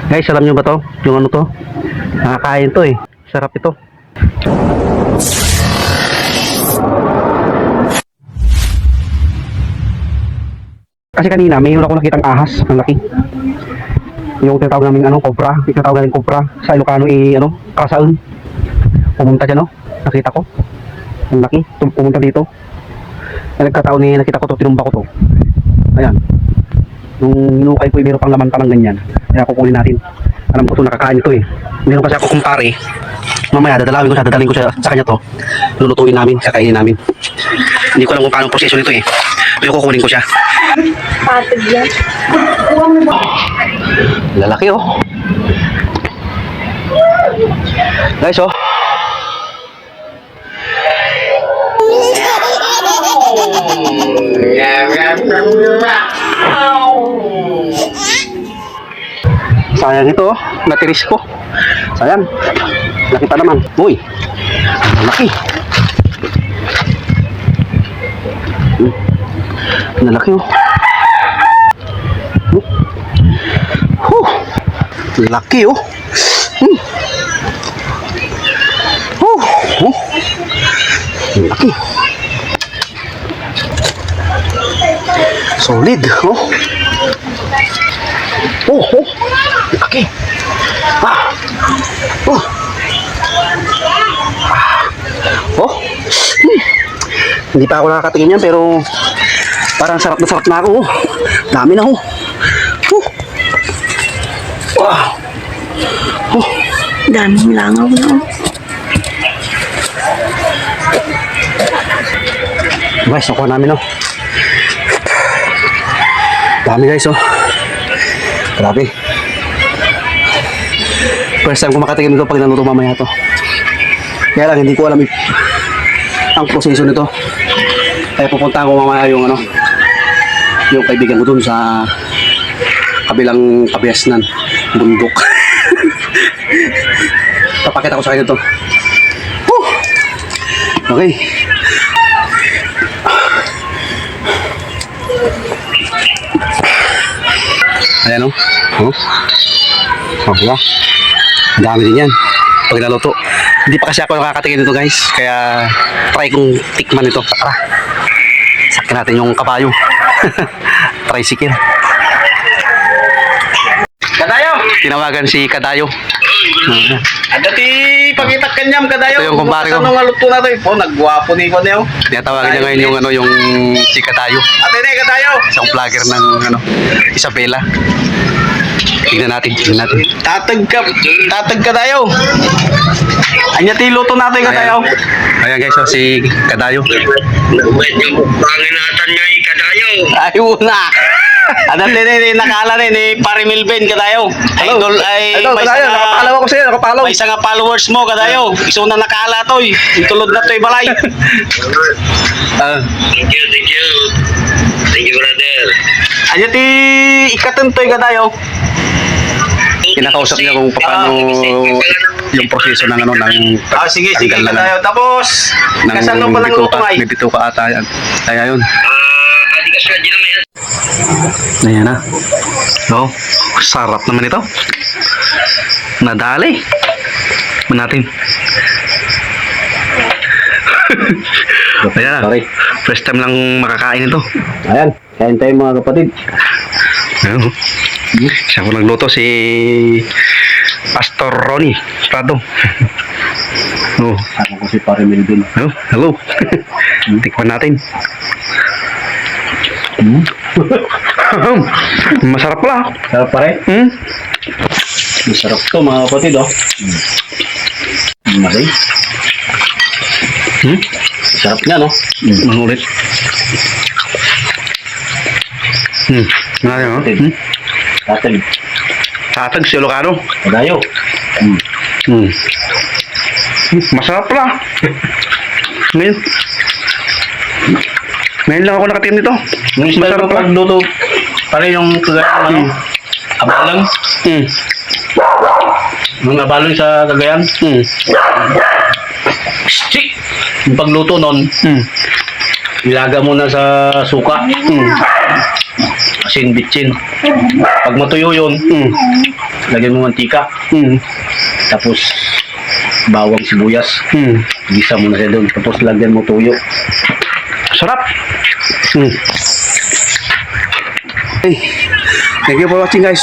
Guys, alam nyo ba to? Yung ano to? Nakakain to eh. Sarap ito. Kasi kanina, mayroon ako nakitang ahas. Ang laki. Yung tinatawag namin cobra. Yung tinatawag namin cobra. Sa Ilocano Kasaan. Pumunta dyan, no? Nakita ko. Ang laki. Pumunta dito. Nagkataon nakita ko to, tinumba ko to. Ayan. Nung inukay ko, mayroon pang laman parang ganyan. Kaya kukunin natin. Alam ko to, nakakain ito eh. Meron kasi ako kumpare. Mamaya, dadalhin ko siya sa kanya to. Lulutuin namin, kakainin namin. Hindi ko alam kung paano proseso nito eh. Pero kukunin ko siya. Patag yan. Lalaki oh. Guys oh. Sayang ito oh. Natiris ko. Sayang. Nakita naman. Uy. Laki. Nalaki oh. Laki oh. Laki. Solid oh. Laki. Hindi pa ako nakakatingin yan pero parang sarap na ako. Dami na oh. Daming langaw na. Guys, nakuha namin oh. Dami guys oh. Grabe. First time ko makatikim nito pag naluto mamaya to. Kaya lang hindi ko alam ang proseso nito. Kaya pupunta ko mamaya yung yung kaibigan ko dun sa kabilang kabiasnan, bundok. Papakita ko sa kanya ito. Okay. Ayan o. Diba? Ang dami din yan. Pag naluto. Hindi pa kasi ako nakakatingin nito guys. Kaya try kong tikman ito. Tara. Sakyan natin yung kabayo. Tricycle. Kadayo! Tinawagan si Kadayo. Dati pakitak kanyam Kadayo. Ito yung kumpare ko. Anong aluto na ito? Nagwapo ni ko niyo. Tinatawagan niya ngayon yung si Kadayo. Ate ne Kadayo. Isang vlogger ng Isabela. Tingnan natin. Tatag Kadayo. Anya ti luto natin Kadayo. Ayan guys, so si Kadayo. Medyo panginatan niya yung Kadayo. Ayun na. Dati nakala ni Pare Milben Kadayo. Idol ay Ito, Kadayo, nakapalaw ako sa'yo, nakapalaw. May isang followers mo Kadayo. Iso na nakala to eh. Itulod na to balay. Thank you. Thank you, brother. Anya ti ikatuntoy Kadayo. Kinakausap niya kung paano yung proseso ng ng Sige tanggal na Kadayo. Tapos kasano pa lang luto ay? May bito ka ata yan. Kaya yun. Adi ka sa naman yan. Ayan na. No, sarap naman ito. Nadali. Natin. Ayan na. First time lang makakain ito. Ayan, kain tayo mga kapatid. Ayan. Siya ko nagluto si Pastor Ronnie Prado. Oh. Ako ko si Pare Melvin. Oh, hello. Tikman natin. Masarap pala. Sarap pare. Masarap to mga kapatid oh. Masay. Sarap niya no. Manulit. Ano yun? Tatag. Tatag si Ilocano. Kadayo. Masarap pala. Ngayon lang ako nakatim nito. Masarap pala. Luto. Pare yung kagayang abalang. Yung abalang sa kagayan. Stick. Yung pagluto nun. Ilaga mo na sa suka. Asin bitsin. Pag matuyo yun, lagyan mo mantika, Hmm. tapos bawang sibuyas. Hmm. Gisa mo na siya doon, tapos lagyan mo tuyo. Sarap. Hmm. Okay. Thank you for watching guys.